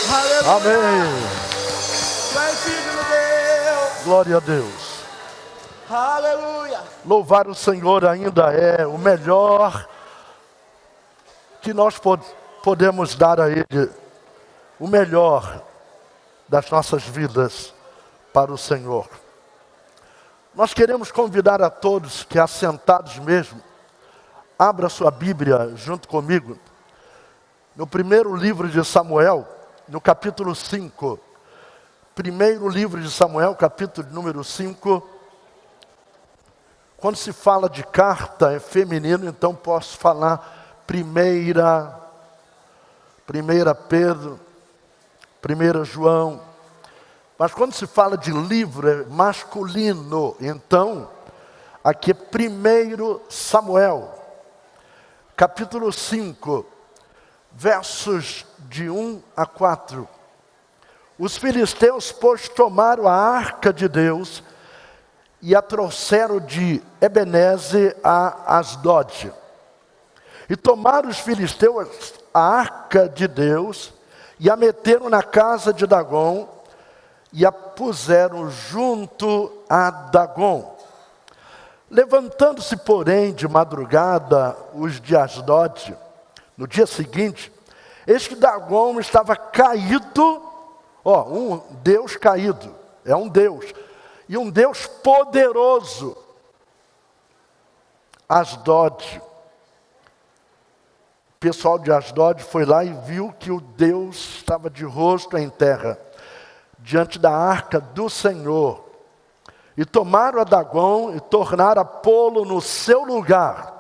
Aleluia. Amém. Tu és digno, Deus. Glória a Deus. Aleluia. Louvar o Senhor ainda é o melhor que nós podemos dar a Ele. O melhor das nossas vidas para o Senhor. Nós queremos convidar a todos que, assentados mesmo, abra sua Bíblia junto comigo, no primeiro livro de Samuel, no capítulo 5. Primeiro livro de Samuel, capítulo número 5. Quando se fala de carta, é feminino, então posso falar primeira Pedro, 1 João. Mas quando se fala de livro, é masculino. Então, aqui é 1 Samuel, capítulo 5, versos de 1 a 4. Os filisteus, pois, tomaram a arca de Deus e a trouxeram de Ebenezer a Asdod. E tomaram os filisteus a arca de Deus e a meteram na casa de Dagom e a puseram junto a Dagom. Levantando-se, porém, de madrugada, os de Asdod, no dia seguinte, eis que Dagom estava caído, um Deus caído, é um Deus, e um Deus poderoso. Asdod, o pessoal de Asdod foi lá e viu que o Deus estava de rosto em terra, diante da arca do Senhor. E tomaram a Dagom e tornaram a pô-lo no seu lugar.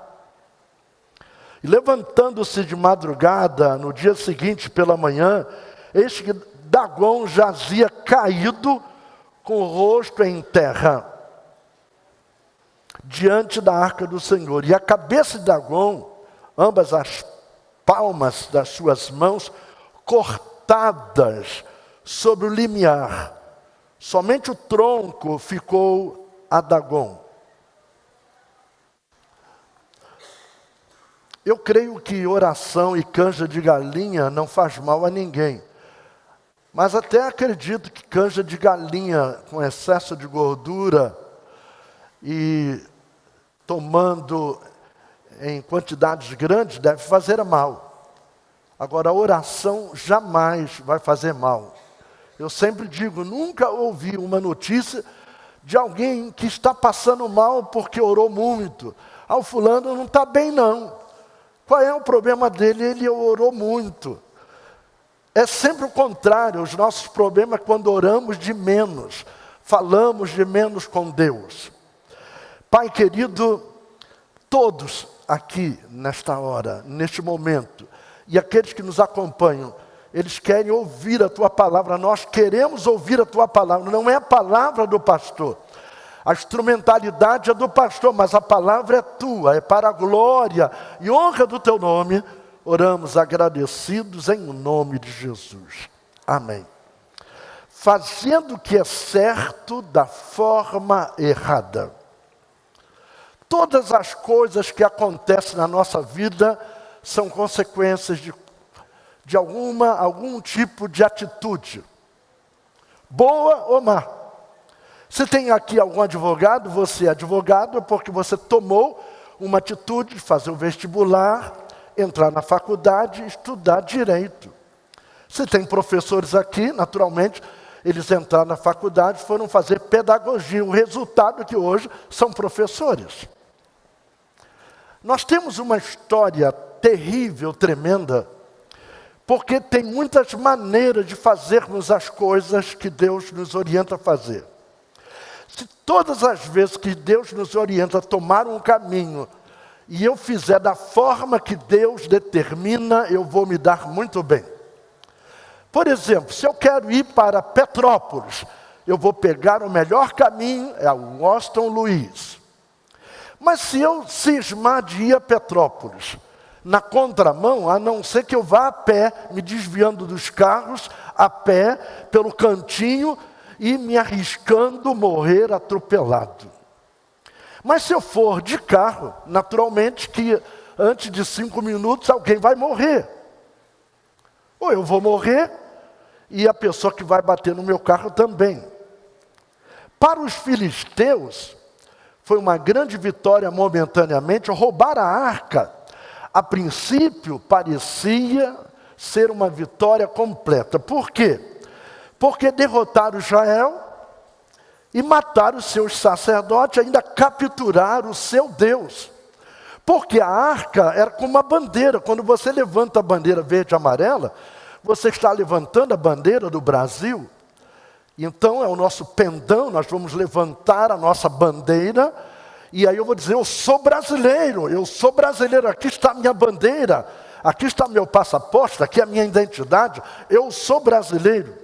E levantando-se de madrugada, no dia seguinte pela manhã, eis que Dagom jazia caído, com o rosto em terra, diante da arca do Senhor. E a cabeça de Dagom, ambas as palmas das suas mãos, cortadas sobre o limiar. Somente o tronco ficou a Dagom. Eu creio que oração e canja de galinha não faz mal a ninguém. Mas até acredito que canja de galinha com excesso de gordura e tomando em quantidades grandes deve fazer mal. Agora, a oração jamais vai fazer mal. Eu sempre digo, nunca ouvi uma notícia de alguém que está passando mal porque orou muito. O fulano não está bem não. Qual é o problema dele? Ele orou muito. É sempre o contrário, os nossos problemas é quando oramos de menos, falamos de menos com Deus. Pai querido, todos aqui nesta hora, neste momento, e aqueles que nos acompanham, eles querem ouvir a Tua palavra, nós queremos ouvir a Tua palavra, não é a palavra do pastor. A instrumentalidade é do pastor, mas a palavra é Tua, é para a glória e honra do Teu nome. Oramos agradecidos em nome de Jesus. Amém. Fazendo o que é certo da forma errada. Todas as coisas que acontecem na nossa vida são consequências de algum tipo de atitude. Boa ou má. Se tem aqui algum advogado, você é advogado porque você tomou uma atitude de fazer o vestibular, entrar na faculdade e estudar direito. Se tem professores aqui, naturalmente, eles entraram na faculdade, foram fazer pedagogia. O resultado é que hoje são professores. Nós temos uma história terrível, tremenda, porque tem muitas maneiras de fazermos as coisas que Deus nos orienta a fazer. Se todas as vezes que Deus nos orienta a tomar um caminho, e eu fizer da forma que Deus determina, eu vou me dar muito bem. Por exemplo, se eu quero ir para Petrópolis, eu vou pegar o melhor caminho, é o Washington Luiz. Mas se eu cismar de ir a Petrópolis, na contramão, a não ser que eu vá a pé, me desviando dos carros, a pé, pelo cantinho, e me arriscando morrer atropelado. Mas se eu for de carro, naturalmente que antes de 5 minutos alguém vai morrer. Ou eu vou morrer, e a pessoa que vai bater no meu carro também. Para os filisteus, foi uma grande vitória momentaneamente roubar a arca. A princípio, parecia ser uma vitória completa. Por quê? Porque derrotaram Israel e mataram os seus sacerdotes, ainda capturaram o seu Deus. Porque a arca era como uma bandeira. Quando você levanta a bandeira verde e amarela, você está levantando a bandeira do Brasil. Então é o nosso pendão, nós vamos levantar a nossa bandeira. E aí eu vou dizer, eu sou brasileiro, aqui está a minha bandeira, aqui está meu passaporte, aqui é a minha identidade, eu sou brasileiro.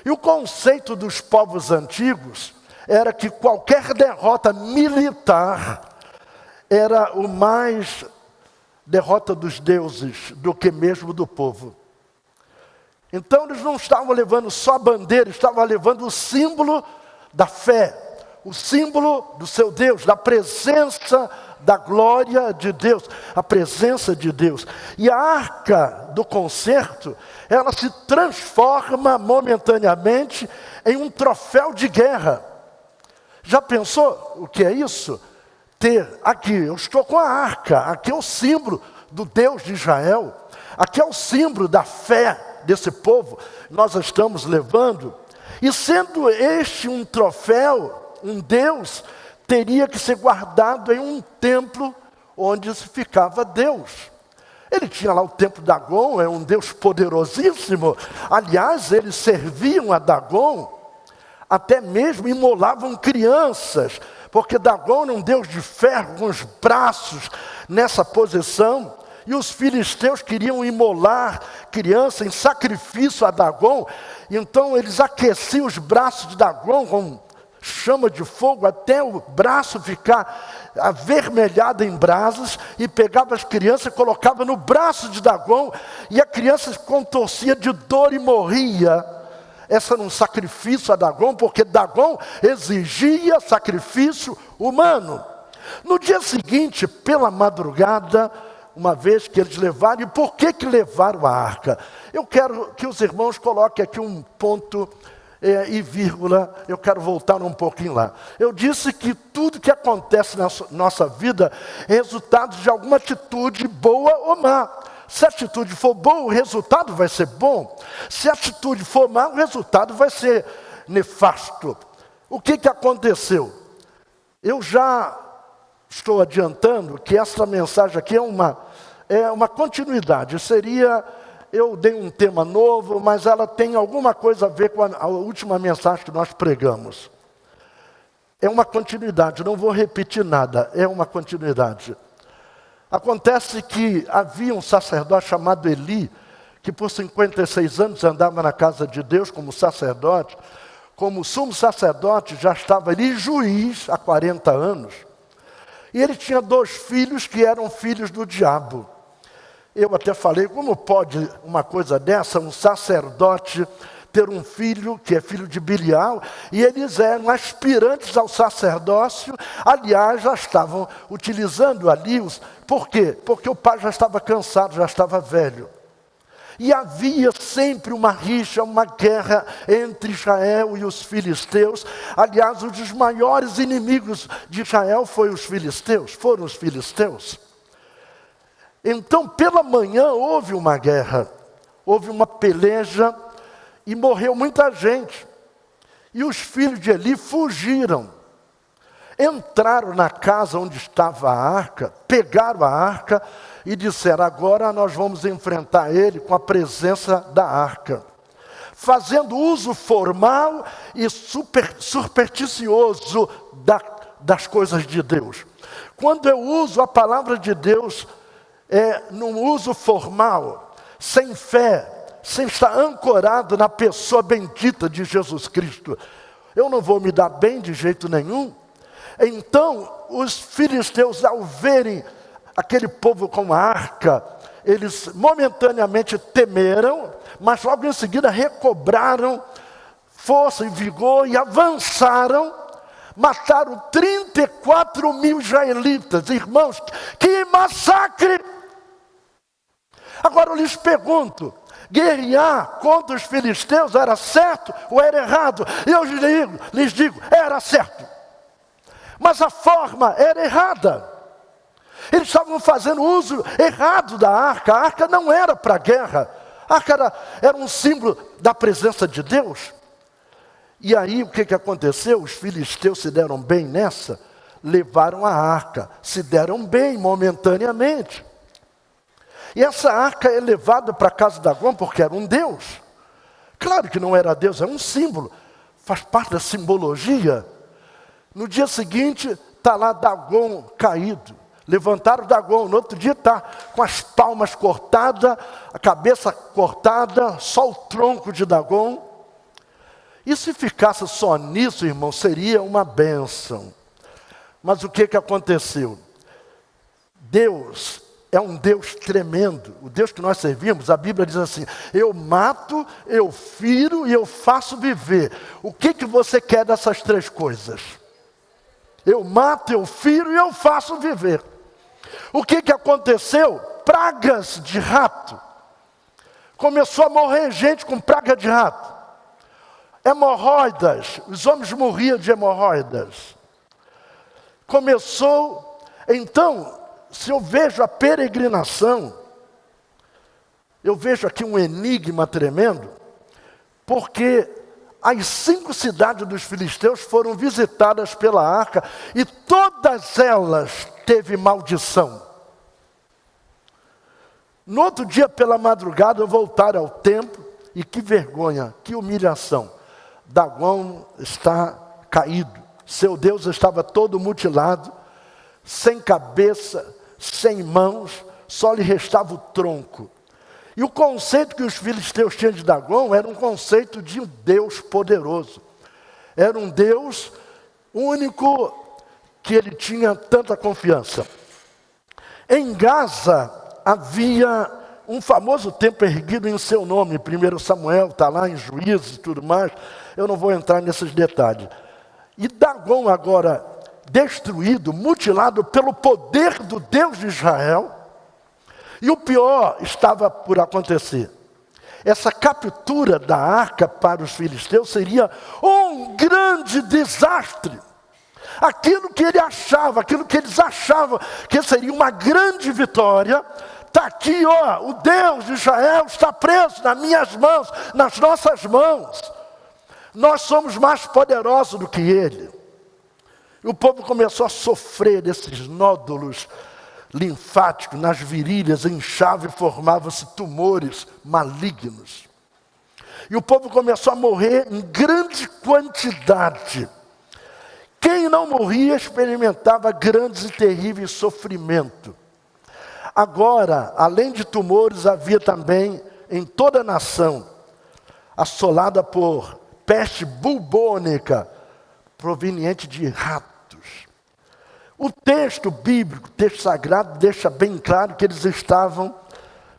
E o conceito dos povos antigos era que qualquer derrota militar era o mais derrota dos deuses do que mesmo do povo. Então eles não estavam levando só a bandeira, estavam levando o símbolo da fé, o símbolo do seu Deus, da presença da glória de Deus, a presença de Deus. E a arca do concerto, ela se transforma momentaneamente em um troféu de guerra. Já pensou o que é isso? Ter aqui, eu estou com a arca, aqui é o símbolo do Deus de Israel, aqui é o símbolo da fé desse povo, nós estamos levando. E sendo este um troféu, um Deus, teria que ser guardado em um templo onde se ficava Deus. Ele tinha lá o templo de Dagon, é um Deus poderosíssimo. Aliás, eles serviam a Dagon, até mesmo imolavam crianças, porque Dagon era um Deus de ferro, com os braços nessa posição. E os filisteus queriam imolar criança em sacrifício a Dagon. Então eles aqueciam os braços de Dagon com chama de fogo até o braço ficar avermelhado em brasas, e pegava as crianças e colocava no braço de Dagon, e a criança se contorcia de dor e morria. Esse era um sacrifício a Dagon, porque Dagon exigia sacrifício humano. No dia seguinte, pela madrugada, uma vez que eles levaram, e por que levaram a arca? Eu quero que os irmãos coloquem aqui um ponto e vírgula, eu quero voltar um pouquinho lá. Eu disse que tudo que acontece na nossa vida é resultado de alguma atitude boa ou má. Se a atitude for boa, o resultado vai ser bom. Se a atitude for má, o resultado vai ser nefasto. O que aconteceu? Eu já estou adiantando que essa mensagem aqui é uma continuidade. Eu dei um tema novo, mas ela tem alguma coisa a ver com a última mensagem que nós pregamos. É uma continuidade, não vou repetir nada, é uma continuidade. Acontece que havia um sacerdote chamado Eli, que por 56 anos andava na casa de Deus como sacerdote. Como sumo sacerdote, já estava ali juiz há 40 anos. E ele tinha 2 filhos que eram filhos do diabo. Eu até falei, como pode uma coisa dessa, um sacerdote ter um filho que é filho de Bilial, e eles eram aspirantes ao sacerdócio. Aliás, já estavam utilizando ali por quê? Porque o pai já estava cansado, já estava velho. E havia sempre uma rixa, uma guerra entre Israel e os filisteus. Aliás, um dos maiores inimigos de Israel foram os filisteus. Então, pela manhã, houve uma guerra, houve uma peleja, e morreu muita gente. E os filhos de Eli fugiram. Entraram na casa onde estava a arca, pegaram a arca e disseram, agora nós vamos enfrentar ele com a presença da arca. Fazendo uso formal e supersticioso das coisas de Deus. Quando eu uso a palavra de Deus, num uso formal, sem fé, sem estar ancorado na pessoa bendita de Jesus Cristo, eu não vou me dar bem de jeito nenhum. Então, os filisteus, ao verem aquele povo com a arca, eles momentaneamente temeram, mas logo em seguida recobraram força e vigor e avançaram. Mataram 34 mil israelitas. Irmãos, que massacre! Agora eu lhes pergunto, Guerrear contra os filisteus era certo ou era errado? Eu lhes digo, era certo. Mas a forma era errada. Eles estavam fazendo uso errado da arca. A arca não era para guerra. A arca era um símbolo da presença de Deus. E aí o que aconteceu? Os filisteus se deram bem nessa, levaram a arca, se deram bem momentaneamente. E essa arca é levada para a casa de Dagom porque era um deus. Claro que não era Deus, é um símbolo, faz parte da simbologia. No dia seguinte está lá Dagom caído. Levantaram Dagom, no outro dia está com as palmas cortadas, a cabeça cortada, só o tronco de Dagom. E se ficasse só nisso, irmão, seria uma bênção. Mas o que aconteceu? Deus é um Deus tremendo. O Deus que nós servimos, a Bíblia diz assim, eu mato, eu firo e eu faço viver. O que você quer dessas três coisas? Eu mato, eu firo e eu faço viver. O que aconteceu? Pragas de rato. Começou a morrer gente com praga de rato. Hemorroidas, os homens morriam de hemorroidas. Começou, então, se eu vejo a peregrinação, eu vejo aqui um enigma tremendo, porque as 5 cidades dos filisteus foram visitadas pela arca e todas elas teve maldição. No outro dia, pela madrugada, voltaram ao templo e que vergonha, que humilhação. Dagom está caído, seu Deus estava todo mutilado, sem cabeça, sem mãos, só lhe restava o tronco. E o conceito que os filisteus tinham de Dagom era um conceito de um Deus poderoso. Era um Deus único que ele tinha tanta confiança. Em Gaza havia um famoso templo erguido em seu nome, 1 Samuel, está lá em Juízes e tudo mais, eu não vou entrar nesses detalhes. E Dagom agora destruído, mutilado pelo poder do Deus de Israel, e o pior estava por acontecer. Essa captura da arca para os filisteus seria um grande desastre. Aquilo que ele achava, aquilo que eles achavam que seria uma grande vitória, está aqui, ó, o Deus de Israel está preso nas minhas mãos, nas nossas mãos. Nós somos mais poderosos do que ele. E o povo começou a sofrer desses nódulos linfáticos nas virilhas, inchava e formavam-se tumores malignos. E o povo começou a morrer em grande quantidade. Quem não morria experimentava grandes e terríveis sofrimentos. Agora, além de tumores, havia também em toda a nação, assolada por peste bubônica, proveniente de ratos. O texto bíblico, o texto sagrado, deixa bem claro que eles estavam,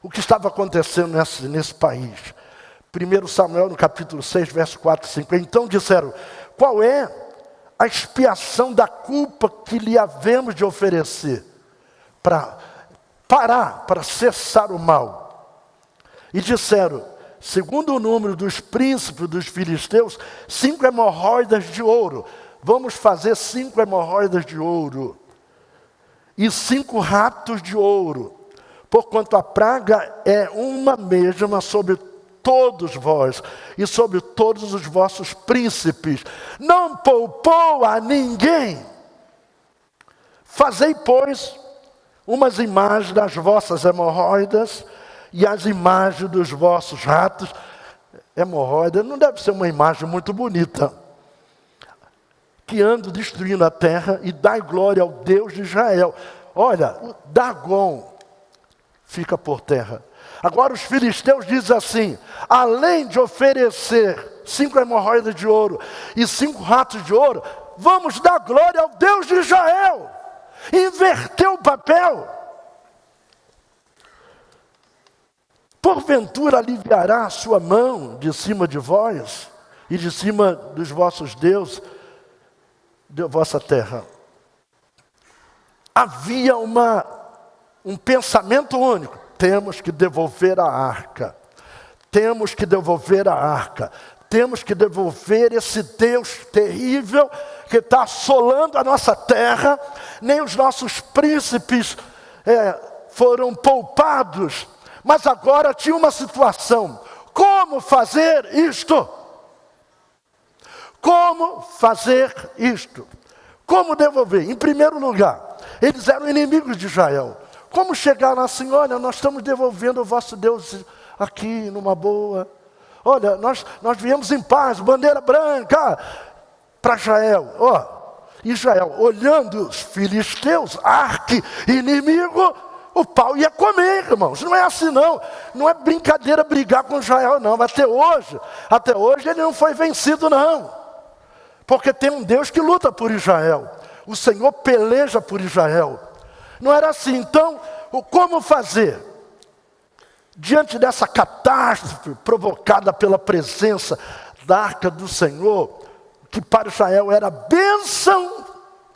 o que estava acontecendo nesse país. 1 Samuel, no capítulo 6, verso 4 e 5. Então disseram, qual é a expiação da culpa que lhe havemos de oferecer? Para parar, para cessar o mal. E disseram, segundo o número dos príncipes dos filisteus, 5 hemorroidas de ouro. Vamos fazer 5 hemorroidas de ouro. E 5 ratos de ouro. Porquanto a praga é uma mesma sobre todos vós e sobre todos os vossos príncipes. Não poupou a ninguém. Fazei, pois, umas imagens das vossas hemorroidas e as imagens dos vossos ratos. Hemorroida não deve ser uma imagem muito bonita. Que andam destruindo a terra e dai glória ao Deus de Israel. Olha, o Dagom fica por terra. Agora os filisteus dizem assim, além de oferecer 5 hemorroidas de ouro e 5 ratos de ouro, vamos dar glória ao Deus de Israel. Inverteu o papel. Porventura aliviará a sua mão de cima de vós e de cima dos vossos deuses, de vossa terra. Havia um pensamento único. Temos que devolver a arca. temos que devolver a arca. Temos que devolver esse Deus terrível que está assolando a nossa terra. Nem os nossos príncipes foram poupados. Mas agora tinha uma situação. Como fazer isto? Como fazer isto? Como devolver? Em primeiro lugar, eles eram inimigos de Israel. Como chegaram assim, olha, nós estamos devolvendo o vosso Deus aqui numa boa. Olha, nós viemos em paz, bandeira branca, para Israel. Israel, olhando os filisteus, arqui-inimigo, o pau ia comer, irmãos. Não é assim não. Não é brincadeira brigar com Israel, não. Mas até hoje ele não foi vencido, não. Porque tem um Deus que luta por Israel. O Senhor peleja por Israel. Não era assim. Então, como fazer? Diante dessa catástrofe provocada pela presença da arca do Senhor, que para Israel era bênção,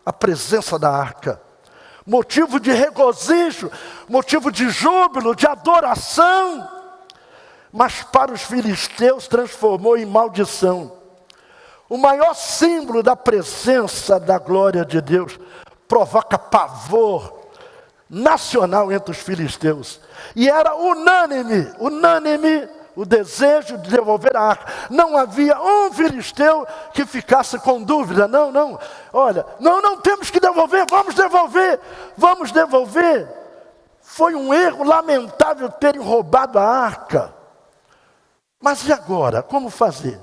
a presença da arca. Motivo de regozijo, motivo de júbilo, de adoração. Mas para os filisteus transformou em maldição. O maior símbolo da presença da glória de Deus provoca pavor nacional entre os filisteus. E era unânime o desejo de devolver a arca. Não havia um filisteu que ficasse com dúvida. Não. Olha, não temos que devolver, vamos devolver. Foi um erro lamentável terem roubado a arca. Mas e agora? Como fazer?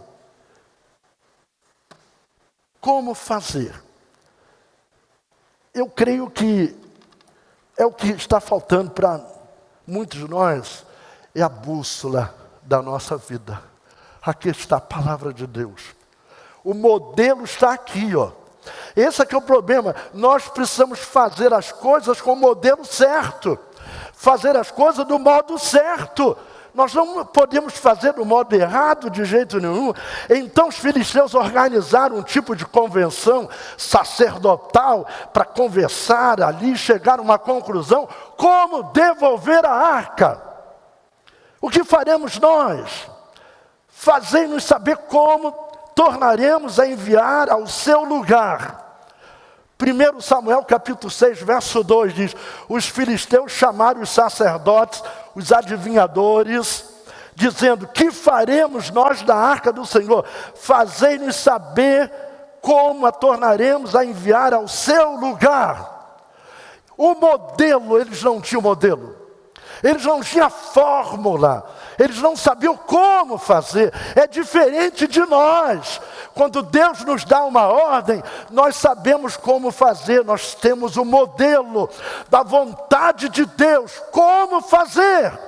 Como fazer? Eu creio que é o que está faltando para muitos de nós, é a bússola da nossa vida. Aqui está a palavra de Deus. O modelo está aqui, Esse aqui é o problema. Nós precisamos fazer as coisas com o modelo certo. Fazer as coisas do modo certo. Nós não podemos fazer do modo errado de jeito nenhum. Então os filisteus organizaram um tipo de convenção sacerdotal para conversar ali, chegar a uma conclusão. Como devolver a arca? O que faremos nós? Fazei-nos saber como tornaremos a enviar ao seu lugar. 1 Samuel capítulo 6, verso 2 diz: os filisteus chamaram os sacerdotes, os adivinhadores, dizendo: que faremos nós da arca do Senhor? Fazei-nos saber como a tornaremos a enviar ao seu lugar. O modelo, eles não tinham modelo. Eles não tinham fórmula. Eles não sabiam como fazer. É diferente de nós. Quando Deus nos dá uma ordem, nós sabemos como fazer. Nós temos o modelo da vontade de Deus. Como fazer?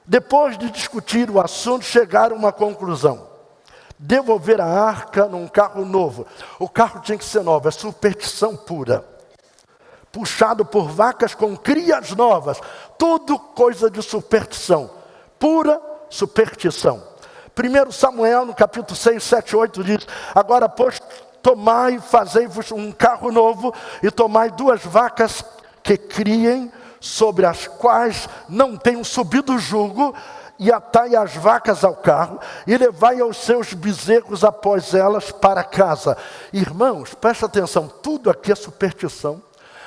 Depois de discutir o assunto, chegaram a uma conclusão. Devolver a arca num carro novo. O carro tinha que ser novo, é superstição pura. Puxado por vacas com crias novas. Tudo coisa de superstição. Pura superstição. 1 Samuel, no capítulo 6, 7, 8, diz: agora, pois, tomai e fazei-vos um carro novo, e tomai 2 vacas que criem, sobre as quais não tenham subido o jugo, e atai as vacas ao carro, e levai aos seus bezerros após elas para casa. Irmãos, presta atenção, tudo aqui é superstição.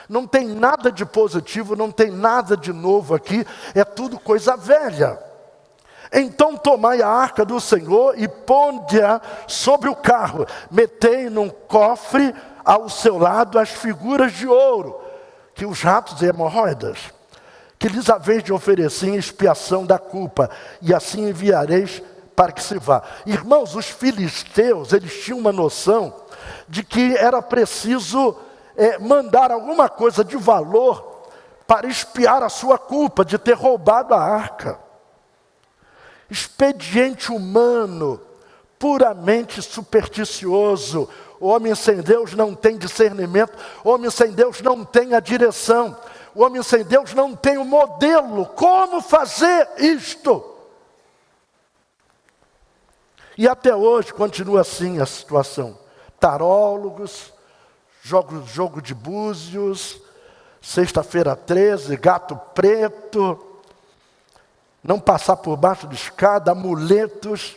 Não tem nada de positivo, não tem nada de novo aqui, é tudo coisa velha. Então tomai a arca do Senhor e ponde-a sobre o carro, metei num cofre ao seu lado as figuras de ouro, que os ratos e hemorroidas, que lhes haveis de oferecer em expiação da culpa, e assim enviareis para que se vá. Irmãos, os filisteus, eles tinham uma noção de que era preciso mandar alguma coisa de valor para expiar a sua culpa de ter roubado a arca. Expediente humano, puramente supersticioso. O homem sem Deus não tem discernimento, o homem sem Deus não tem a direção, o homem sem Deus não tem o modelo. Como fazer isto? E até hoje continua assim a situação. Tarólogos, jogo de búzios, sexta-feira 13, gato preto. não passar por baixo de escada, amuletos.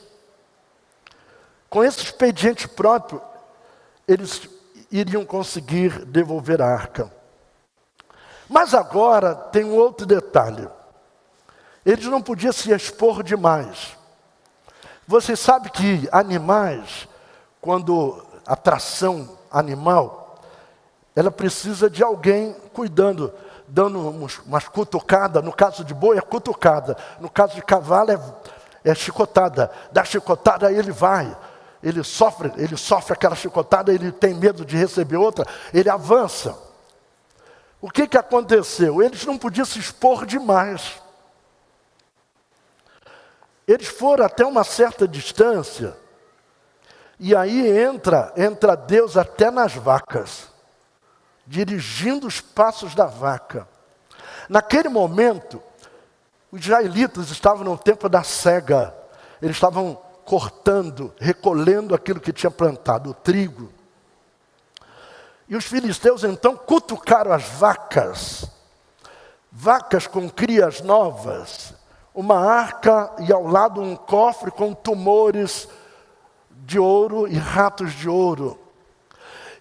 Com esse expediente próprio, eles iriam conseguir devolver a arca. Mas agora tem um outro detalhe. Eles não podiam se expor demais. Você sabe que animais, quando a tração animal, ela precisa de alguém cuidando, dando umas cutucadas. No caso de boi é cutucada, no caso de cavalo é chicotada. Da chicotada aí ele vai, ele sofre aquela chicotada, ele tem medo de receber outra, ele avança. O que aconteceu? Eles não podiam se expor demais. Eles foram até uma certa distância, e aí entra Deus até nas vacas, dirigindo os passos da vaca. Naquele momento, os israelitas estavam no tempo da cega. Eles estavam cortando, recolhendo aquilo que tinha plantado, o trigo. E os filisteus então cutucaram as vacas com crias novas, uma arca e ao lado um cofre com tumores de ouro e ratos de ouro.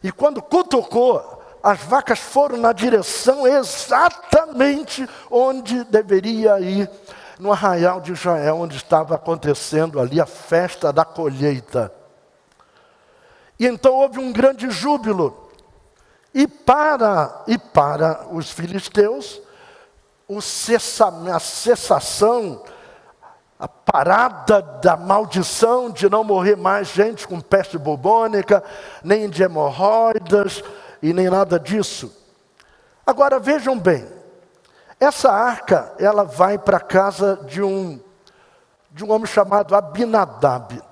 E quando cutucou, as vacas foram na direção exatamente onde deveria ir, no arraial de Israel, onde estava acontecendo ali a festa da colheita. E então houve um grande júbilo. E para os filisteus, a cessação, a parada da maldição de não morrer mais gente com peste bubônica, nem de hemorroidas e nem nada disso. Agora vejam bem, essa arca, ela vai para a casa de um homem chamado Abinadab.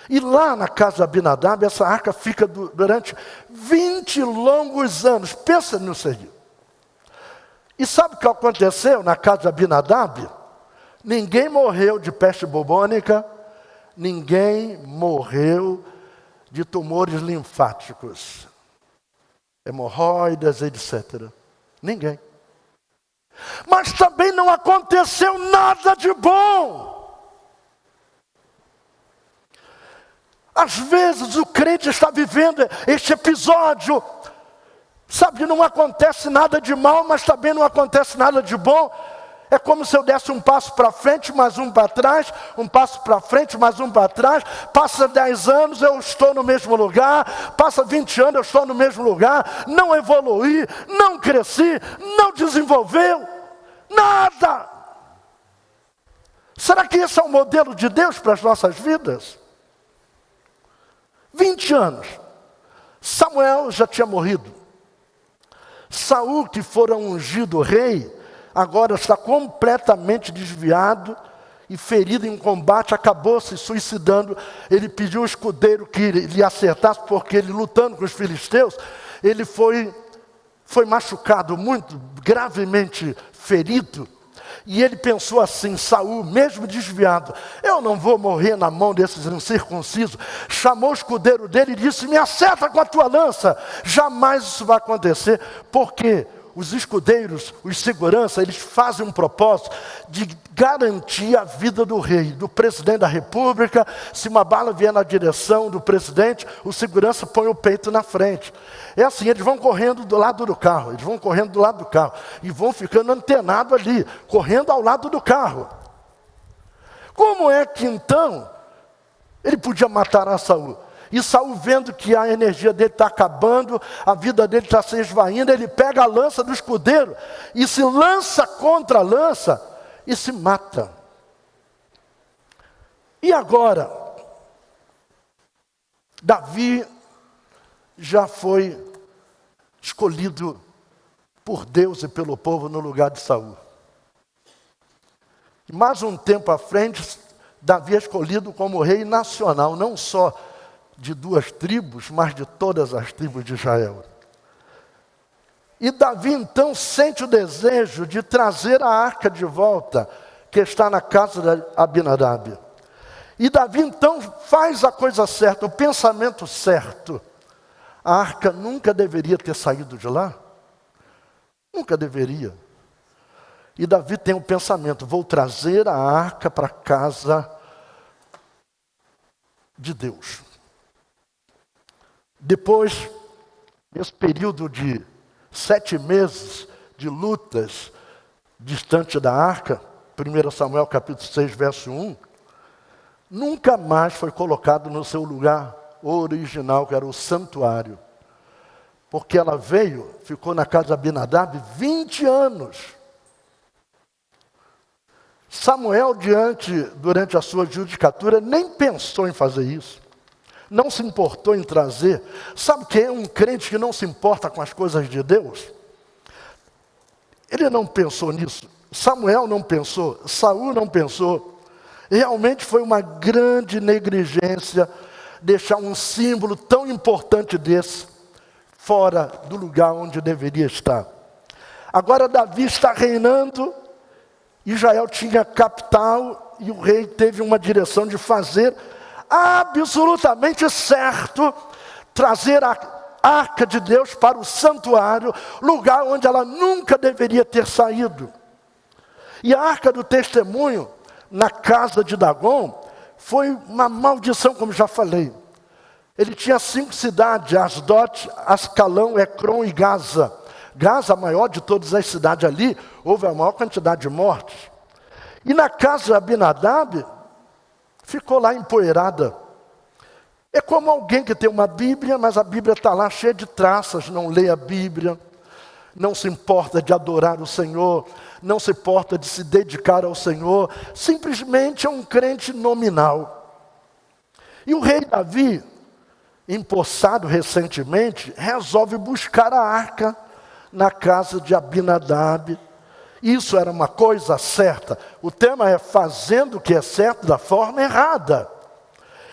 E lá na casa de Abinadab, essa arca fica durante 20 longos anos. Pensa nisso aí. E sabe o que aconteceu na casa de Abinadab? Ninguém morreu de peste bubônica, ninguém morreu de tumores linfáticos, hemorroidas, etc. Ninguém. Mas também não aconteceu nada de bom. Às vezes o crente está vivendo este episódio, sabe, não acontece nada de mal, mas também não acontece nada de bom. É como se eu desse um passo para frente, mais um para trás, um passo para frente, mais um para trás. Passa 10 anos, eu estou no mesmo lugar. Passa 20 anos, eu estou no mesmo lugar. Não evoluí, não cresci, não desenvolveu, nada. Será que esse é o modelo de Deus para as nossas vidas? 20 anos, Samuel já tinha morrido. Saul, que fora ungido rei, agora está completamente desviado e ferido em combate, acabou se suicidando. Ele pediu ao escudeiro que lhe acertasse, porque ele, lutando com os filisteus, ele foi machucado, muito gravemente ferido. E ele pensou assim, Saul, mesmo desviado, eu não vou morrer na mão desses incircuncisos. Chamou o escudeiro dele e disse, me acerta com a tua lança. Jamais isso vai acontecer, porque os escudeiros, os seguranças, eles fazem um propósito de garantir a vida do rei, do presidente da república. Se uma bala vier na direção do presidente, o segurança põe o peito na frente. É assim, eles vão correndo do lado do carro, e vão ficando antenados ali, correndo ao lado do carro. Como é que então ele podia matar a Saul? E Saul, vendo que a energia dele está acabando, a vida dele está se esvaindo, ele pega a lança do escudeiro e se lança contra a lança e se mata. E agora, Davi já foi escolhido por Deus e pelo povo no lugar de Saul. E mais um tempo à frente, Davi é escolhido como rei nacional, não só de 2 tribos, mas de todas as tribos de Israel. E Davi então sente o desejo de trazer a arca de volta, que está na casa de Abinadab. E Davi então faz a coisa certa, o pensamento certo. A arca nunca deveria ter saído de lá. Nunca deveria. E Davi tem o pensamento: vou trazer a arca para a casa de Deus. Depois, nesse período de 7 meses de lutas distante da arca, 1 Samuel capítulo 6, verso 1, nunca mais foi colocado no seu lugar original, que era o santuário. Porque ela veio, ficou na casa de Abinadab 20 anos. Samuel, durante a sua judicatura, nem pensou em fazer isso. Não se importou em trazer. Sabe quem é um crente que não se importa com as coisas de Deus? Ele não pensou nisso. Samuel não pensou. Saul não pensou. Realmente foi uma grande negligência deixar um símbolo tão importante desse fora do lugar onde deveria estar. Agora Davi está reinando. Israel tinha capital e o rei teve uma direção de fazer absolutamente certo, trazer a arca de Deus para o santuário, lugar onde ela nunca deveria ter saído. E a arca do testemunho, na casa de Dagom, foi uma maldição, como já falei. Ele tinha 5 cidades: Asdod, Ascalão, Ecrom e Gaza. Gaza, a maior de todas as cidades ali, houve a maior quantidade de mortes. E na casa de Abinadab, ficou lá empoeirada. É como alguém que tem uma Bíblia, mas a Bíblia está lá cheia de traças, não lê a Bíblia, não se importa de adorar o Senhor, não se importa de se dedicar ao Senhor, simplesmente é um crente nominal. E o rei Davi, empossado recentemente, resolve buscar a arca na casa de Abinadab. Isso era uma coisa certa. O tema é fazendo o que é certo da forma errada.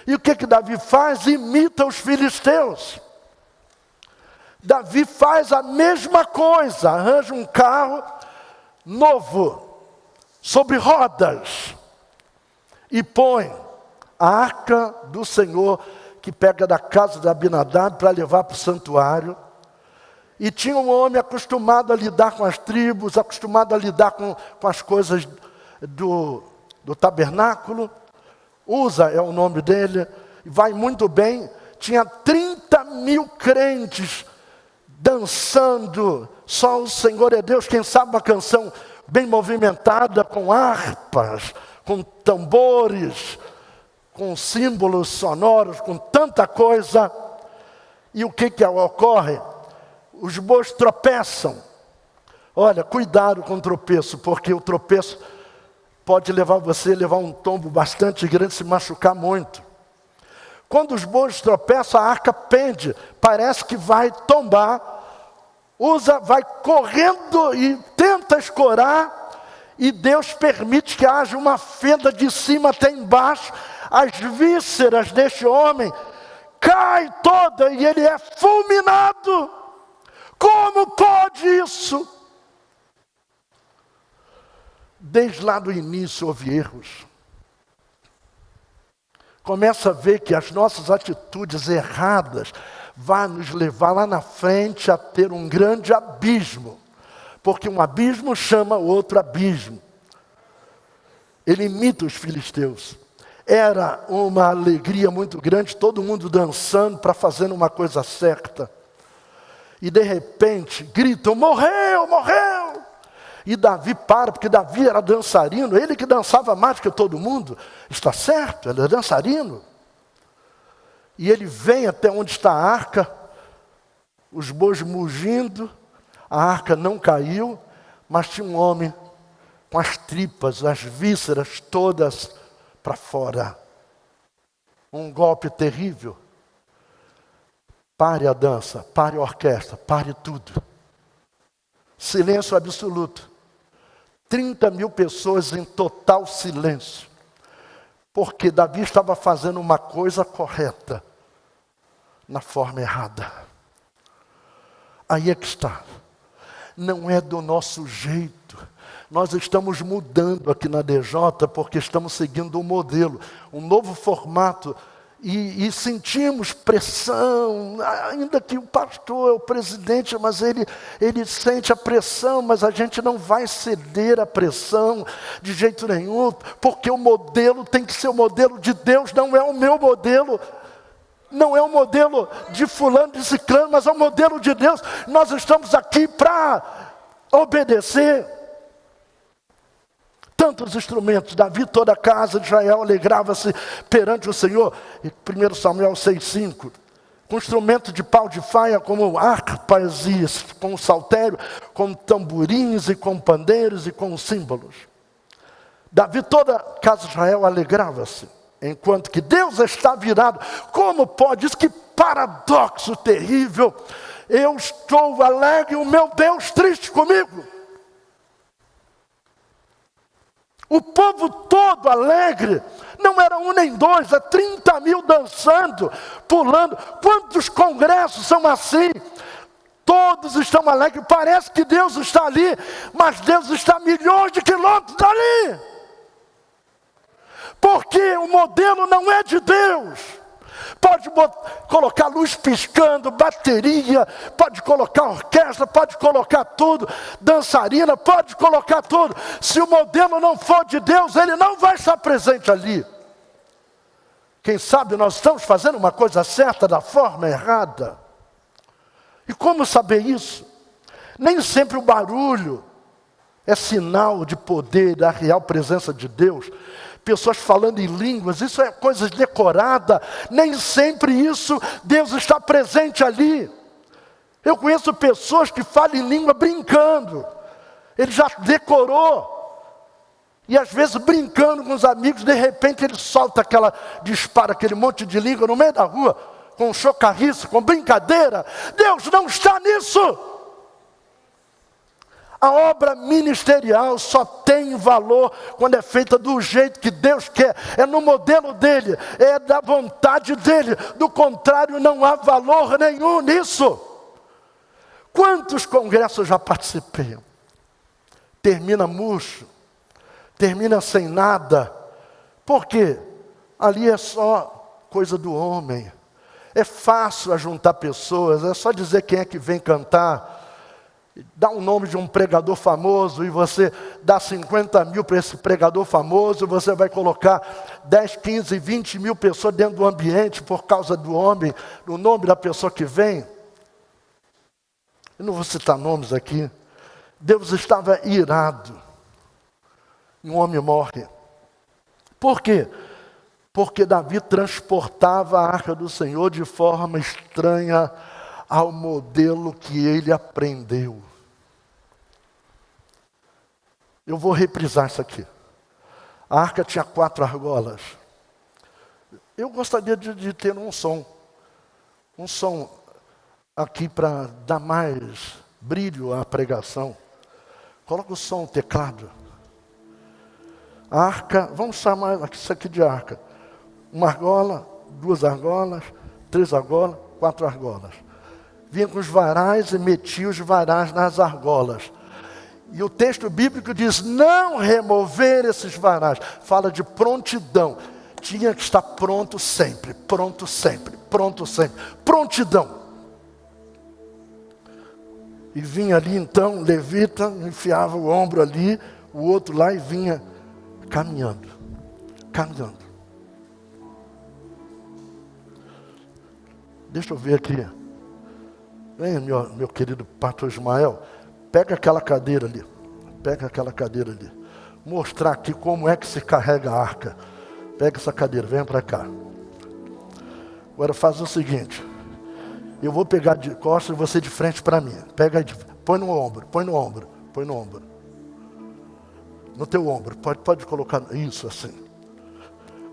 E o que Davi faz? Imita os filisteus. Davi faz a mesma coisa, arranja um carro novo, sobre rodas, e põe a arca do Senhor, que pega da casa de Abinadab para levar para o santuário. E tinha um homem acostumado a lidar com as tribos, acostumado a lidar com as coisas do tabernáculo. Uza é o nome dele, vai muito bem. Tinha 30 mil crentes dançando, só o Senhor é Deus. Quem sabe uma canção bem movimentada, com harpas, com tambores, com símbolos sonoros, com tanta coisa. E o que ocorre? Os bois tropeçam. Olha, cuidado com o tropeço, porque o tropeço pode levar você a levar um tombo bastante grande, se machucar muito. Quando os bois tropeçam, a arca pende, parece que vai tombar. Uza vai correndo e tenta escorar, e Deus permite que haja uma fenda de cima até embaixo. As vísceras deste homem caem toda e ele é fulminado. Como pode isso? Desde lá do início houve erros. Começa a ver que as nossas atitudes erradas vão nos levar lá na frente a ter um grande abismo. Porque um abismo chama outro abismo. Ele imita os filisteus. Era uma alegria muito grande, todo mundo dançando para fazer uma coisa certa. E de repente gritam: morreu, morreu! E Davi para, porque Davi era dançarino, ele que dançava mais que todo mundo. Está certo, ele é dançarino. E ele vem até onde está a arca, os bois mugindo, a arca não caiu, mas tinha um homem com as tripas, as vísceras todas para fora. Um golpe terrível. Pare a dança, pare a orquestra, pare tudo. Silêncio absoluto. 30 mil pessoas em total silêncio. Porque Davi estava fazendo uma coisa correta, na forma errada. Aí é que está. Não é do nosso jeito. Nós estamos mudando aqui na DJ, porque estamos seguindo um modelo, um novo formato e sentimos pressão, ainda que o pastor é o presidente, mas ele sente a pressão, mas a gente não vai ceder à pressão de jeito nenhum, porque o modelo tem que ser o modelo de Deus, não é o meu modelo, não é o modelo de fulano, de ciclano, mas é o modelo de Deus. Nós estamos aqui para obedecer. Tantos instrumentos, Davi, toda a casa de Israel alegrava-se perante o Senhor. E 1 Samuel 6,5, com instrumento de pau de faia, como harpas e com saltério, com tamborins e com pandeiros e com símbolos. Davi, toda a casa de Israel alegrava-se, enquanto que Deus está virado. Como pode? Isso que paradoxo terrível. Eu estou alegre e o meu Deus triste comigo. O povo todo alegre, não era um nem dois, é 30 mil dançando, pulando. Quantos congressos são assim? Todos estão alegres, parece que Deus está ali, mas Deus está a milhões de quilômetros dali. Porque o modelo não é de Deus. Pode colocar luz piscando, bateria, pode colocar orquestra, pode colocar tudo, dançarina, pode colocar tudo. Se o modelo não for de Deus, ele não vai estar presente ali. Quem sabe nós estamos fazendo uma coisa certa da forma errada. E como saber isso? Nem sempre o barulho é sinal de poder, da real presença de Deus. Pessoas falando em línguas, isso é coisa decorada, nem sempre isso, Deus está presente ali. Eu conheço pessoas que falam em língua brincando, ele já decorou, e às vezes brincando com os amigos, de repente ele solta dispara aquele monte de língua no meio da rua, com chocarriço, com brincadeira. Deus não está nisso. A obra ministerial só tem valor quando é feita do jeito que Deus quer. É no modelo dele, é da vontade dele. Do contrário, não há valor nenhum nisso. Quantos congressos já participei? Termina murcho, termina sem nada. Por quê? Ali é só coisa do homem. É fácil ajuntar pessoas, é só dizer quem é que vem cantar. Dá o nome de um pregador famoso e você dá 50 mil para esse pregador famoso, você vai colocar 10, 15, 20 mil pessoas dentro do ambiente por causa do homem, do nome da pessoa que vem. Eu não vou citar nomes aqui. Deus estava irado. E um homem morre. Por quê? Porque Davi transportava a arca do Senhor de forma estranha ao modelo que ele aprendeu. Eu vou reprisar isso aqui. A arca tinha 4 argolas. Eu gostaria de ter um som aqui para dar mais brilho à pregação. Coloca o som, o teclado. A arca, vamos chamar isso aqui de arca. 1 argola, 2 argolas, 3 argolas, 4 argolas. Vinha com os varais e metia os varais nas argolas. E o texto bíblico diz, não remover esses varais. Fala de prontidão. Tinha que estar pronto sempre, pronto sempre, pronto sempre. Prontidão. E vinha ali então, levita, enfiava o ombro ali, o outro lá e vinha caminhando, caminhando. Deixa eu ver aqui. Vem, meu querido pastor Ismael, pega aquela cadeira ali. Pega aquela cadeira ali. Mostrar aqui como é que se carrega a arca. Pega essa cadeira, vem para cá. Agora faz o seguinte. Eu vou pegar de costas e você de frente para mim. Pega, põe no ombro, põe no ombro, põe no ombro. No teu ombro, pode colocar isso assim.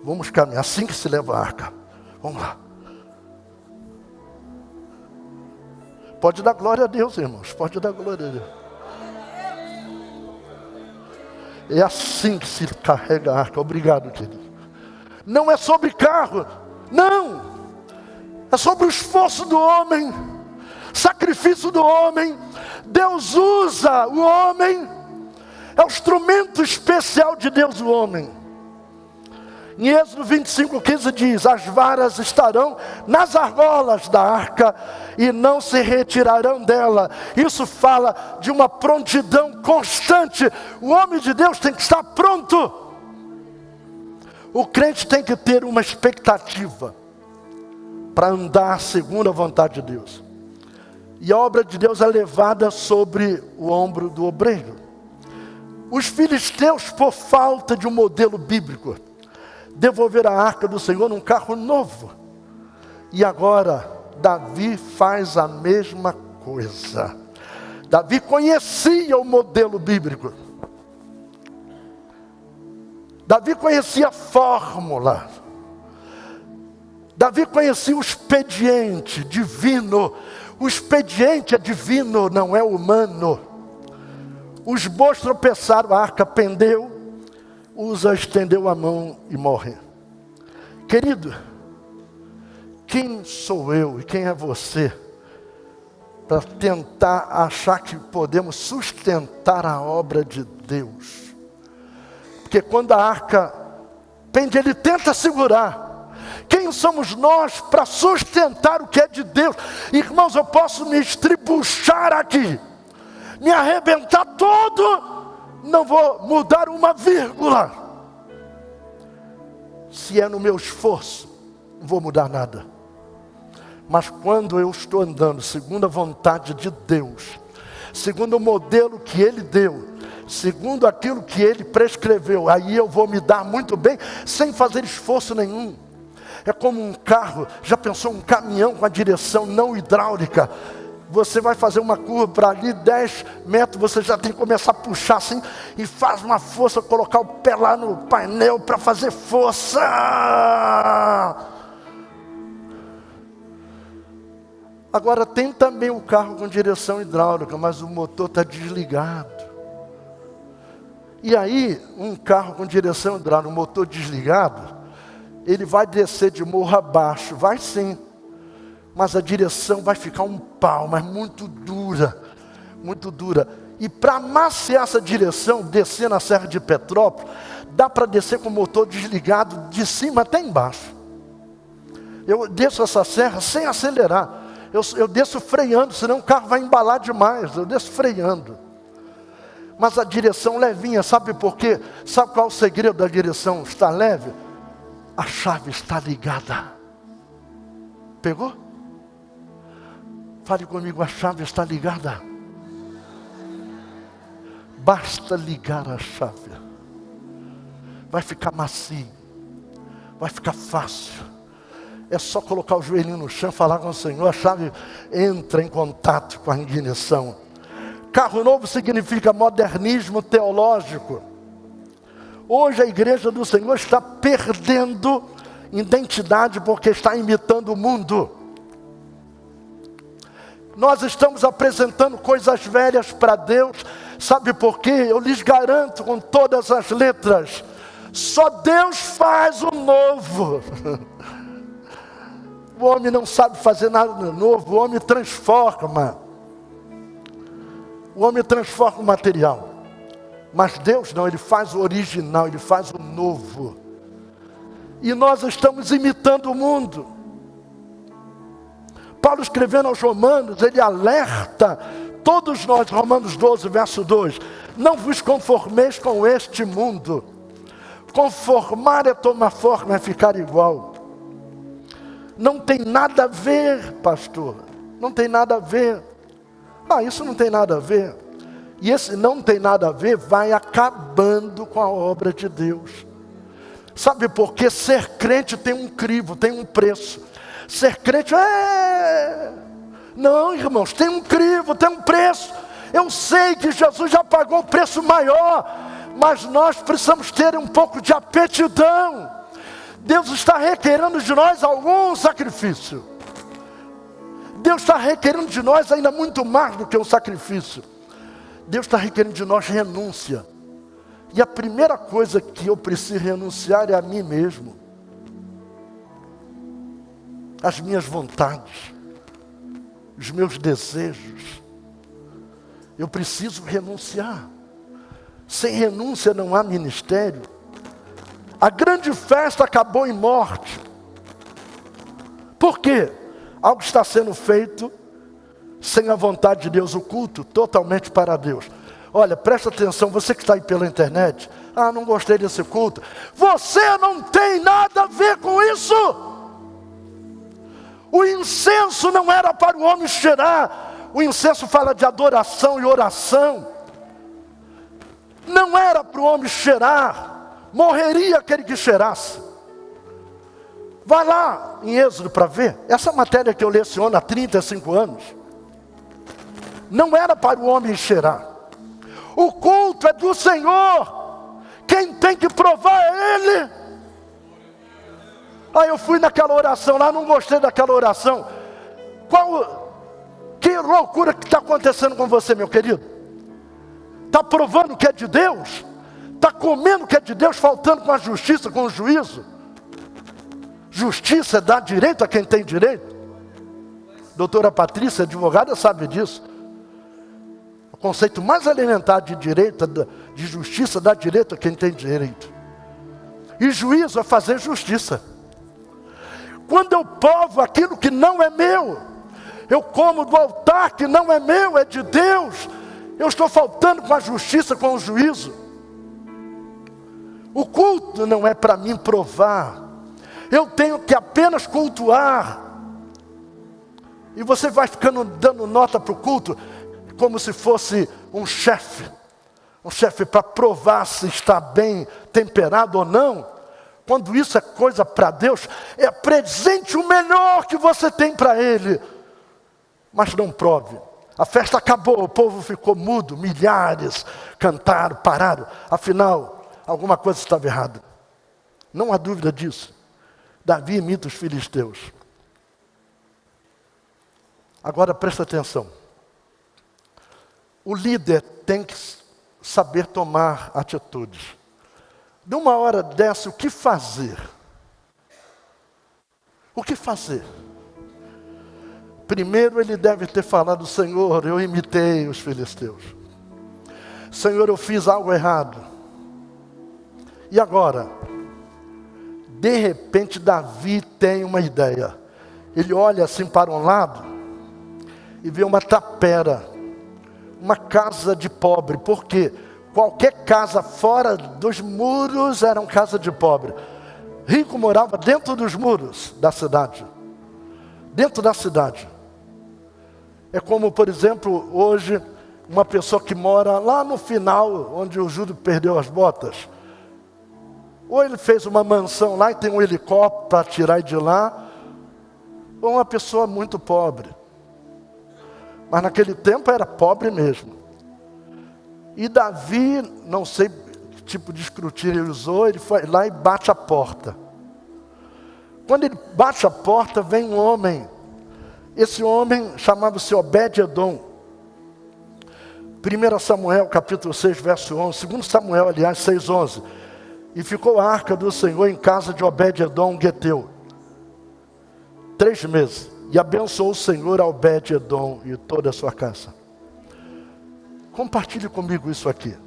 Vamos caminhar, assim que se leva a arca. Vamos lá. Pode dar glória a Deus, irmãos. Pode dar glória a Deus. É assim que se carrega a arca. Obrigado, querido. Não é sobre carro. Não. É sobre o esforço do homem. Sacrifício do homem. Deus usa o homem. É o instrumento especial de Deus, o homem. Em Êxodo 25:15 diz: as varas estarão nas argolas da arca e não se retirarão dela. Isso fala de uma prontidão constante. O homem de Deus tem que estar pronto. O crente tem que ter uma expectativa para andar segundo a vontade de Deus. E a obra de Deus é levada sobre o ombro do obreiro. Os filisteus, por falta de um modelo bíblico, devolveram a arca do Senhor num carro novo. E agora, Davi faz a mesma coisa. Davi conhecia o modelo bíblico. Davi conhecia a fórmula. Davi conhecia o expediente divino. O expediente é divino, não é humano. Os bois tropeçaram, a arca pendeu, Uza estendeu a mão e morre. Querido, quem sou eu e quem é você para tentar achar que podemos sustentar a obra de Deus? Porque quando a arca pende, ele tenta segurar. Quem somos nós para sustentar o que é de Deus? Irmãos, eu posso me estribuchar aqui, me arrebentar todo, não vou mudar uma vírgula. Se é no meu esforço, não vou mudar nada. Mas quando eu estou andando segundo a vontade de Deus, segundo o modelo que Ele deu, segundo aquilo que Ele prescreveu, aí eu vou me dar muito bem, sem fazer esforço nenhum. É como um carro, já pensou um caminhão com a direção não hidráulica? Você vai fazer uma curva para ali, 10 metros, você já tem que começar a puxar assim, e faz uma força, colocar o pé lá no painel para fazer força. Agora tem também o carro com direção hidráulica, mas o motor está desligado. E aí, um carro com direção hidráulica, o motor desligado, ele vai descer de morro abaixo, vai sim. Mas a direção vai ficar um pau, mas muito dura, muito dura. E para amaciar essa direção, descer na Serra de Petrópolis, dá para descer com o motor desligado de cima até embaixo. Eu desço essa serra sem acelerar. Eu desço freando, senão o carro vai embalar demais. Eu desço freando. Mas a direção levinha, sabe por quê? Sabe qual é o segredo da direção estar leve? A chave está ligada. Pegou? Fale comigo, a chave está ligada. Basta ligar a chave. Vai ficar macio. Vai ficar fácil. É só colocar o joelhinho no chão, falar com o Senhor, a chave entra em contato com a ignição. Carro novo significa modernismo teológico. Hoje a igreja do Senhor está perdendo identidade porque está imitando o mundo. Nós estamos apresentando coisas velhas para Deus. Sabe por quê? Eu lhes garanto com todas as letras, só Deus faz o novo. O homem não sabe fazer nada novo, o homem transforma. O homem transforma o material. Mas Deus não, Ele faz o original, Ele faz o novo. E nós estamos imitando o mundo. Paulo escrevendo aos Romanos, ele alerta todos nós, Romanos 12, verso 2. Não vos conformeis com este mundo. Conformar é tomar forma, é ficar igual. Não tem nada a ver, pastor. Não tem nada a ver. Isso não tem nada a ver. E esse não tem nada a ver vai acabando com a obra de Deus. Sabe por quê? Ser crente tem um crivo, tem um preço. Ser crente não, irmãos, tem um crivo, tem um preço. Eu sei que Jesus já pagou o preço maior, mas nós precisamos ter um pouco de aptidão. Deus está requerendo de nós algum sacrifício. Deus está requerendo de nós ainda muito mais do que um sacrifício. Deus está requerendo de nós renúncia. E a primeira coisa que eu preciso renunciar é a mim mesmo. As minhas vontades, os meus desejos. Eu preciso renunciar. Sem renúncia não há ministério. A grande festa acabou em morte. Por quê? Algo está sendo feito sem a vontade de Deus, o culto totalmente para Deus. Olha, presta atenção, você que está aí pela internet, não gostei desse culto. Você não tem nada a ver com isso. O incenso não era para o homem cheirar. O incenso fala de adoração e oração. Não era para o homem cheirar. Morreria aquele que cheirasse. Vai lá em Êxodo para ver. Essa matéria que eu leciono há 35 anos. Não era para o homem cheirar. O culto é do Senhor. Quem tem que provar é Ele. Eu fui naquela oração lá, não gostei daquela oração. Que loucura que está acontecendo com você, meu querido? Está provando que é de Deus? Está comendo que é de Deus, faltando com a justiça, com o juízo? Justiça é dar direito a quem tem direito. Doutora Patrícia, advogada, sabe disso. O conceito mais elementar de direito, de justiça, dá direito a quem tem direito. E juízo é fazer justiça. Quando eu provo aquilo que não é meu, eu como do altar que não é meu, é de Deus, eu estou faltando com a justiça, com o juízo. O culto não é para mim provar. Eu tenho que apenas cultuar. E você vai ficando dando nota para o culto, como se fosse um chefe. Um chefe para provar se está bem temperado ou não. Quando isso é coisa para Deus, é presente o melhor que você tem para Ele. Mas não prove. A festa acabou, o povo ficou mudo, milhares cantaram, pararam. Afinal, alguma coisa estava errada. Não há dúvida disso. Davi imita os filisteus. Agora presta atenção. O líder tem que saber tomar atitudes. Numa hora dessa, o que fazer? O que fazer? Primeiro ele deve ter falado: Senhor, eu imitei os filisteus. Senhor, eu fiz algo errado. E agora? De repente Davi tem uma ideia. Ele olha assim para um lado e vê uma tapera, uma casa de pobre. Por quê? Qualquer casa fora dos muros era uma casa de pobre. Rico morava dentro dos muros da cidade. Dentro da cidade. É como, por exemplo, hoje, uma pessoa que mora lá no final, onde o Júlio perdeu as botas. Ou ele fez uma mansão lá e tem um helicóptero para tirar de lá. Ou uma pessoa muito pobre. Mas naquele tempo era pobre mesmo. E Davi, não sei que tipo de escrutínio ele usou, ele foi lá e bate a porta. Quando ele bate a porta, vem um homem. Esse homem chamava-se Obed-Edom. 1 Samuel, capítulo 6, verso 11. 2 Samuel, aliás, 6, 11. E ficou a arca do Senhor em casa de Obed-Edom, Geteu. 3 meses. E abençoou o Senhor a Obed-Edom e toda a sua casa. Compartilhe comigo isso aqui.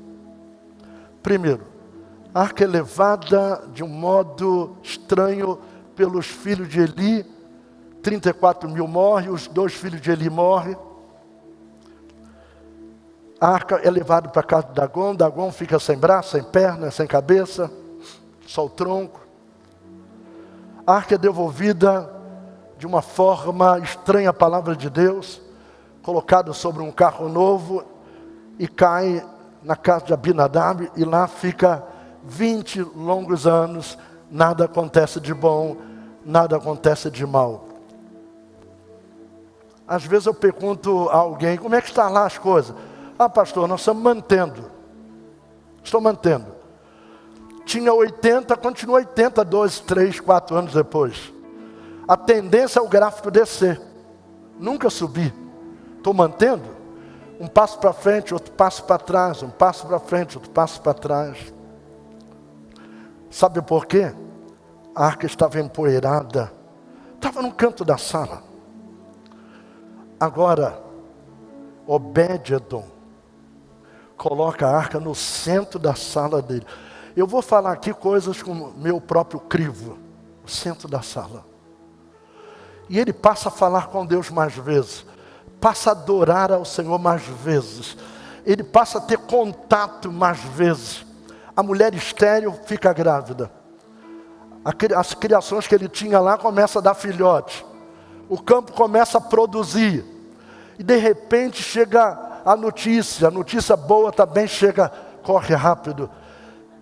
Primeiro, a arca é levada de um modo estranho pelos filhos de Eli. 34.000 morrem, os 2 filhos de Eli morrem. A arca é levada para a casa de Dagom. Dagom fica sem braço, sem perna, sem cabeça, só o tronco. A arca é devolvida de uma forma estranha à palavra de Deus, colocada sobre um carro novo, e cai na casa de Abinadab, e lá fica 20 longos anos, nada acontece de bom, nada acontece de mal. Às vezes eu pergunto a alguém: como é que está lá as coisas? Pastor, nós estamos mantendo. Estou mantendo. Tinha 80, continua 80, 2, 3, 4 anos depois. A tendência é o gráfico descer, nunca subir. Estou mantendo. Um passo para frente, outro passo para trás, um passo para frente, outro passo para trás. Sabe por quê? A arca estava empoeirada. Estava no canto da sala. Agora, Obed-Edom coloca a arca no centro da sala dele. Eu vou falar aqui coisas com o meu próprio crivo, no centro da sala. E ele passa a falar com Deus mais vezes, passa a adorar ao Senhor mais vezes, ele passa a ter contato mais vezes. A mulher estéril fica grávida. As criações que ele tinha lá começam a dar filhote. O campo começa a produzir. E de repente chega a notícia boa também chega, corre rápido,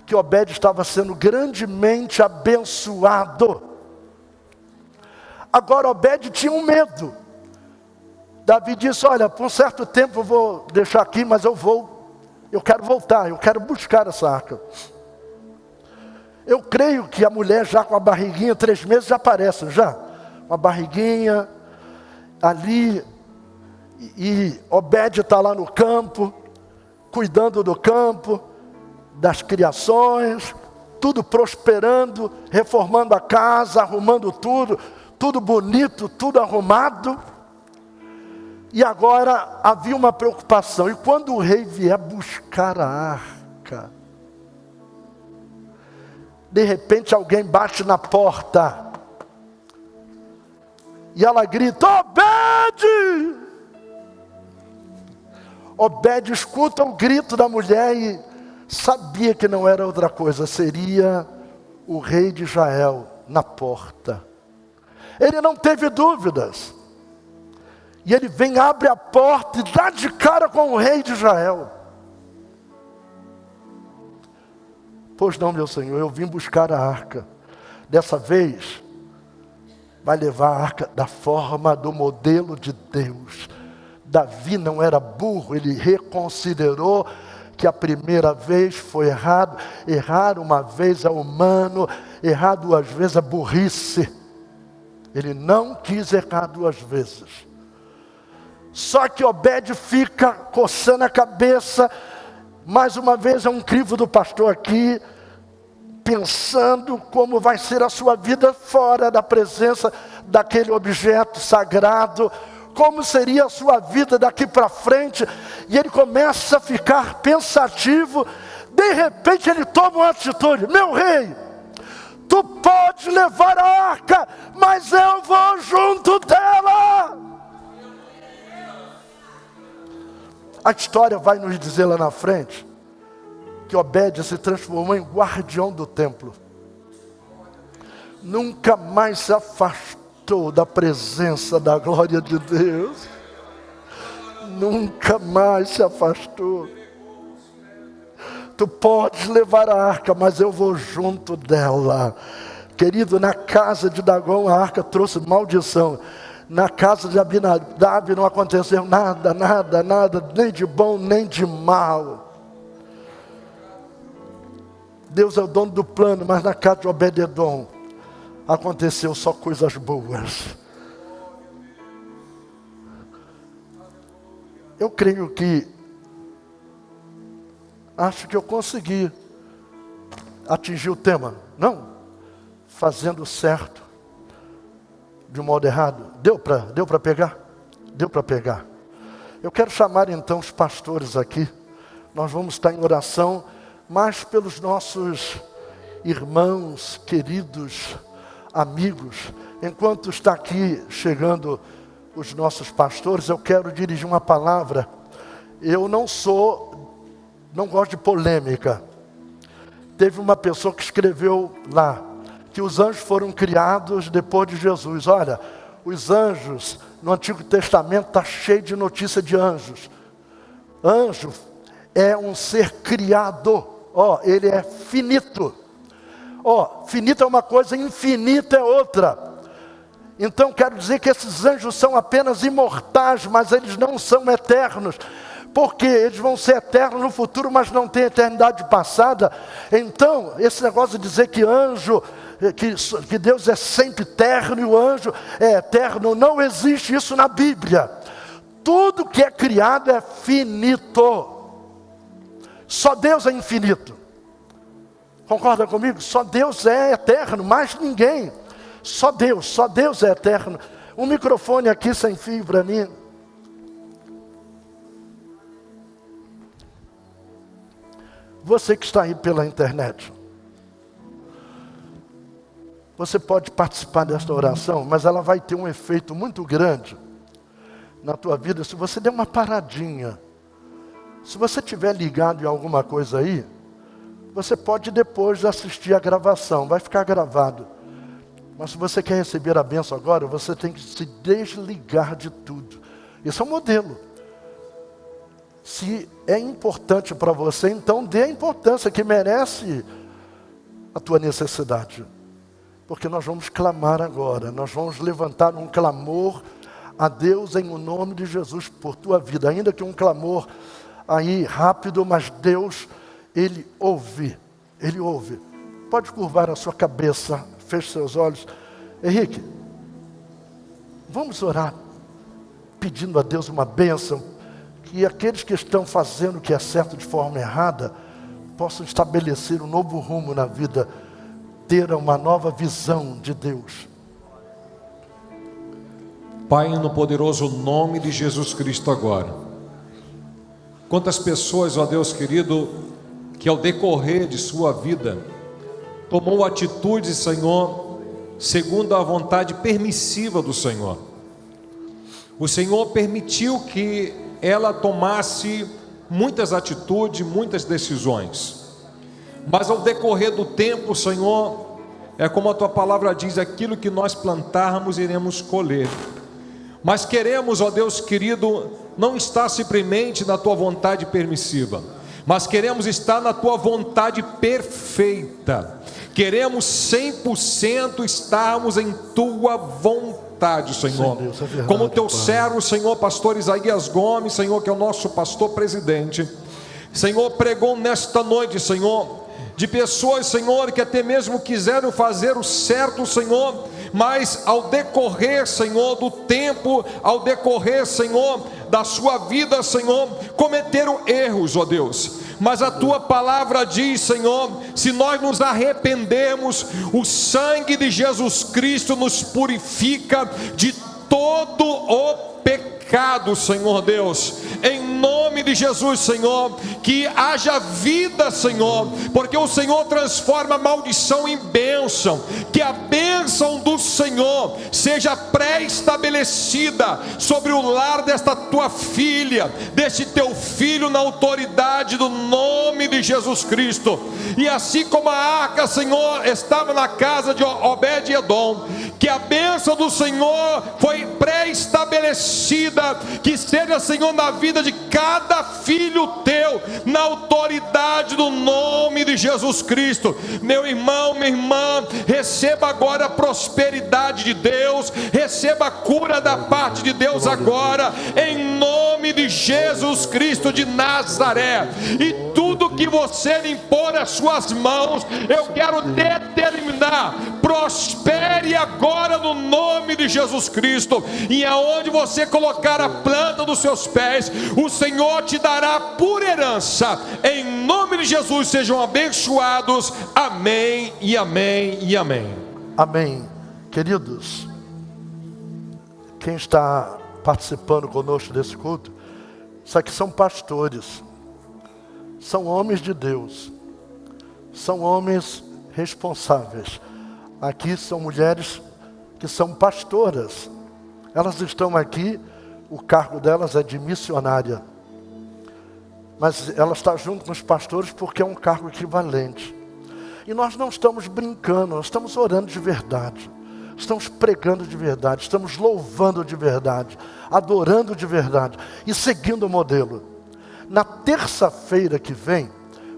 que Obed estava sendo grandemente abençoado. Agora Obed tinha um medo. Davi disse, olha, por um certo tempo eu vou deixar aqui, mas eu quero voltar, eu quero buscar essa arca. Eu creio que a mulher já com a barriguinha, 3 meses já aparece, já. Uma barriguinha ali, e Obed está lá no campo, cuidando do campo, das criações, tudo prosperando, reformando a casa, arrumando tudo bonito, tudo arrumado. E agora havia uma preocupação, e quando o rei vier buscar a arca, de repente alguém bate na porta, e ela grita, Obed! Obed escuta o grito da mulher e sabia que não era outra coisa, seria o rei de Israel na porta. Ele não teve dúvidas. E ele vem, abre a porta e dá de cara com o rei de Israel. Pois não, meu Senhor, eu vim buscar a arca. Dessa vez, vai levar a arca da forma, do modelo de Deus. Davi não era burro, ele reconsiderou que a primeira vez foi errado. Errar uma vez é humano, errar 2 vezes é burrice. Ele não quis errar 2 vezes. Só que Obed fica coçando a cabeça, mais uma vez é um crivo do pastor aqui, pensando como vai ser a sua vida fora da presença daquele objeto sagrado, como seria a sua vida daqui para frente, e ele começa a ficar pensativo. De repente ele toma uma atitude, meu rei, tu pode levar a arca, mas eu vou junto dela. A história vai nos dizer lá na frente que Obed se transformou em guardião do templo. Nunca mais se afastou da presença da glória de Deus. Nunca mais se afastou. Tu podes levar a arca, mas eu vou junto dela. Querido, na casa de Dagom a arca trouxe maldição. Na casa de Abinadab não aconteceu nada, nem de bom, nem de mal. Deus é o dono do plano, mas na casa de Obed-edom aconteceu só coisas boas. Eu creio que, acho que eu consegui atingir o tema. Não, fazendo certo de um modo errado. Deu para pegar? Deu para pegar. Eu quero chamar então os pastores aqui. Nós vamos estar em oração, mas pelos nossos irmãos, queridos, amigos. Enquanto está aqui chegando os nossos pastores, eu quero dirigir uma palavra. Eu não gosto de polêmica. Teve uma pessoa que escreveu lá, que os anjos foram criados depois de Jesus. Olha, os anjos, no Antigo Testamento está cheio de notícia de anjos. Anjo é um ser criado, ele é finito. Finito é uma coisa, infinito é outra. Então quero dizer que esses anjos são apenas imortais, mas eles não são eternos. Porque eles vão ser eternos no futuro, mas não têm eternidade passada. Então, esse negócio de dizer que anjo, que Deus é sempre eterno e o anjo é eterno, não existe isso na Bíblia. Tudo que é criado é finito. Só Deus é infinito. Concorda comigo? Só Deus é eterno, mais ninguém. Só Deus é eterno. Um microfone aqui sem fio para mim. Você que está aí pela internet, Você pode participar desta oração, mas ela vai ter um efeito muito grande na tua vida se você der uma paradinha. Se você estiver ligado em alguma coisa aí, você pode depois assistir a gravação, vai ficar gravado. Mas se você quer receber a bênção agora, você tem que se desligar de tudo. Esse é um modelo. Se é importante para você, então dê a importância que merece a tua necessidade. Porque nós vamos clamar agora, nós vamos levantar um clamor a Deus em o nome de Jesus por tua vida. Ainda que um clamor aí rápido, mas Deus, Ele ouve. Ele ouve. Pode curvar a sua cabeça, feche seus olhos. Henrique, vamos orar, pedindo a Deus uma bênção, que aqueles que estão fazendo o que é certo de forma errada, possam estabelecer um novo rumo na vida, ter uma nova visão de Deus. Pai, no poderoso nome de Jesus Cristo agora, quantas pessoas, ó Deus querido, que ao decorrer de sua vida, tomou atitude, Senhor, segundo a vontade permissiva do Senhor. O Senhor permitiu que ela tomasse muitas atitudes, muitas decisões. Mas ao decorrer do tempo, Senhor, é como a Tua palavra diz, aquilo que nós plantarmos iremos colher. Mas queremos, ó Deus querido, não estar simplesmente na Tua vontade permissiva, mas queremos estar na Tua vontade perfeita. Queremos 100% estarmos em Tua vontade, Senhor. Sim, Deus, é verdade, como Teu Pai. servo, Senhor, pastor Isaías Gomes, Senhor, que é o nosso pastor presidente, Senhor, pregou nesta noite, Senhor, de pessoas, Senhor, que até mesmo quiseram fazer o certo, Senhor, mas ao decorrer, Senhor, do tempo, ao decorrer, Senhor, da sua vida, Senhor, cometeram erros, ó Deus. Mas a Tua palavra diz, Senhor, se nós nos arrependermos, o sangue de Jesus Cristo nos purifica de todo o pecado, Senhor Deus. Em nome de Jesus, Senhor, que haja vida, Senhor, porque o Senhor transforma a maldição em bênção. Que a bênção do Senhor seja pré-estabelecida sobre o lar desta Tua filha, deste Teu filho, na autoridade do nome de Jesus Cristo. E assim como a arca, Senhor, estava na casa de Obed-edom, que a bênção do Senhor foi pré-estabelecida, que seja, Senhor, na vida de cada filho Teu, na autoridade do nome de Jesus Cristo. Meu irmão, minha irmã, receba agora a prosperidade de Deus, receba a cura da parte de Deus agora, em nome de Jesus Cristo de Nazaré. E tudo que você lhe impor as suas mãos, eu quero determinar, prospere agora no nome de Jesus Cristo. E aonde você colocar a planta dos seus pés, o Senhor te dará por herança. Em nome de Jesus, sejam abençoados. Amém e amém e amém. Amém. Queridos, quem está participando conosco desse culto, isso aqui são pastores, são homens de Deus, são homens responsáveis. Aqui são mulheres que são pastoras, elas estão aqui, o cargo delas é de missionária, mas ela está junto com os pastores porque é um cargo equivalente. E nós não estamos brincando, nós estamos orando de verdade, estamos pregando de verdade, estamos louvando de verdade, adorando de verdade e seguindo o modelo. Na terça-feira que vem,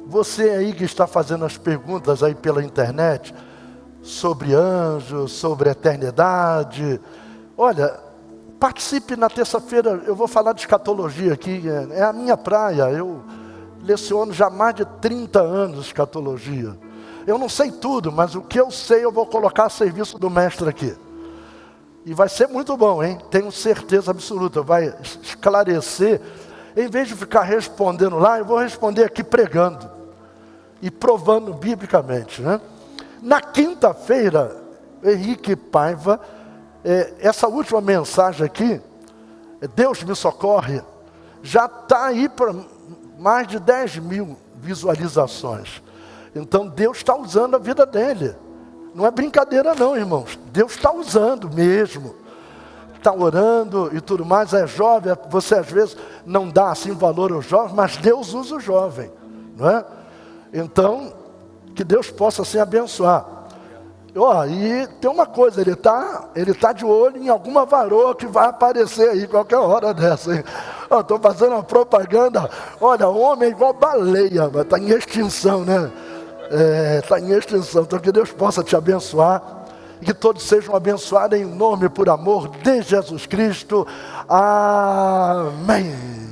você aí que está fazendo as perguntas aí pela internet, sobre anjos, sobre eternidade, olha, participe na terça-feira. Eu vou falar de escatologia aqui, é a minha praia. Eu leciono já há mais de 30 anos escatologia. Eu não sei tudo, mas o que eu sei eu vou colocar a serviço do mestre aqui. E vai ser muito bom, hein? Tenho certeza absoluta, vai esclarecer. Em vez de ficar respondendo lá, eu vou responder aqui pregando e provando biblicamente, né? Na quinta-feira, Henrique Paiva, essa última mensagem aqui, Deus me socorre, já está aí para mais de 10 mil visualizações. Então Deus está usando a vida dele. não é brincadeira não, irmãos. Deus está usando mesmo. Está orando e tudo mais, é jovem, você às vezes não dá assim valor ao jovem, mas Deus usa o jovem, não é? Então, que Deus possa assim abençoar. E tem uma coisa, ele tá de olho em alguma varoa que vai aparecer aí qualquer hora dessa. Estou fazendo uma propaganda, olha, homem é igual baleia, está em extinção, né? Está em extinção, então que Deus possa te abençoar. E que todos sejam abençoados em nome, por amor de Jesus Cristo. Amém.